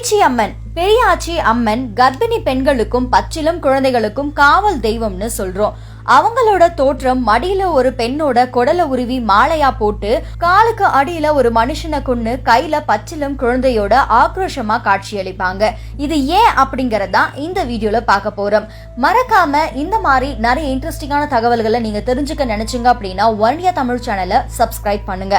பேச்சி அம்மன் பெரியாச்சி அம்மன் கர்ப்பிணி பெண்களுக்கும் பச்சிளம் குழந்தைகளுக்கும் காவல் தெய்வம்னு சொல்றோம். அவங்களோட தோற்றம் மடியில ஒரு பெண்ணோட குடல உருவி மாலையா போட்டு காலுக்கு அடியில ஒரு மனுஷனை கொண்டு கையில பச்சிளம் குழந்தையோட ஆக்ரோஷமா காட்சியளிப்பாங்க. இது ஏன் அப்படிங்கறதா இந்த வீடியோல பார்க்க போறோம். மறக்காம இந்த மாதிரி நிறைய இன்ட்ரெஸ்டிங்கான தகவல்களை நீங்க தெரிஞ்சுக்க நினைச்சீங்க அப்படின்னா ஒன்லியா தமிழ் சேனலை சப்ஸ்கிரைப் பண்ணுங்க.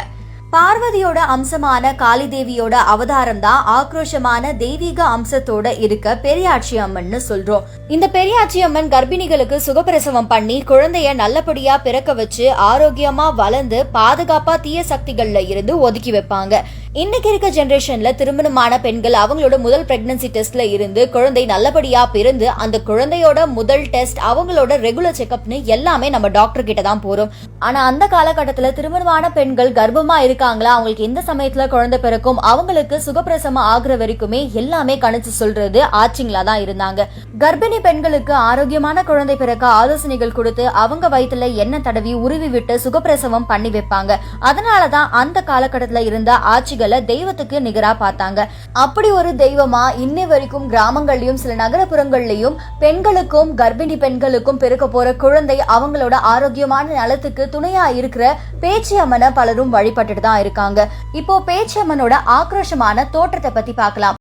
பார்வதியோட அம்சமான காளி தேவியோட அவதாரம் தான் ஆக்ரோஷமான தெய்வீக அம்சத்தோட இருக்க பெரியாச்சி அம்மன் சொல்றோம். இந்த பெரியாச்சி அம்மன் கர்ப்பிணிகளுக்கு சுகப்பிரசவம் பண்ணி குழந்தைய நல்லபடியா பிறக்க வச்சு ஆரோக்கியமா வளர்ந்து பாதுகாப்பா தீய சக்திகள்ல இருந்து ஒதுக்கி வைப்பாங்க. இன்னைக்கு இருக்க ஜெனரேஷன்ல திருமணமான பெண்கள் அவங்களோட முதல் பிரெக்னன்சி டெஸ்ட்ல இருந்து குழந்தை நல்லபடியா பிறந்து அந்த குழந்தையோட முதல் டெஸ்ட் அவங்களோட ரெகுலர் செக்அப்னு எல்லாமே நம்ம டாக்டர் கிட்ட தான் போறோம். ஆனா அந்த காலகட்டத்துல திருமணமான பெண்கள் கர்ப்பமா இருக்காங்களா, அவங்களுக்கு எந்த சமயத்துல குழந்தை பிறக்கும், அவங்களுக்கு சுகப்பிரசவம் ஆகுற வரைக்குமே எல்லாமே கணிச்சு சொல்றது ஆச்சிங்களா தான் இருந்தாங்க. கர்ப்பிணி பெண்களுக்கு ஆரோக்கியமான குழந்தை பிறக்க ஆலோசனைகள் கொடுத்து அவங்க வயிற்றுல எண்ணெய் தடவி உருவி விட்டு சுகப்பிரசவம் பண்ணி வைப்பாங்க. அதனாலதான் அந்த காலகட்டத்துல இருந்த ஆட்சி தெய்வத்துக்கு நிகரா பார்த்தாங்க. அப்படி ஒரு தெய்வமா இன்னை வரைக்கும் கிராமங்கள்லயும் சில நகரப்புறங்கள்லயும் பெண்களுக்கும் கர்ப்பிணி பெண்களுக்கும் பிறக்க போற குழந்தை அவங்களோட ஆரோக்கியமான நலத்துக்கு துணையா இருக்கிற பேச்சி அம்மனை பலரும் வழிபட்டுட்டு தான் இருக்காங்க. இப்போ பேச்சி அம்மனோட ஆக்ரோஷமான தோற்றத்தை பத்தி பார்க்கலாம்.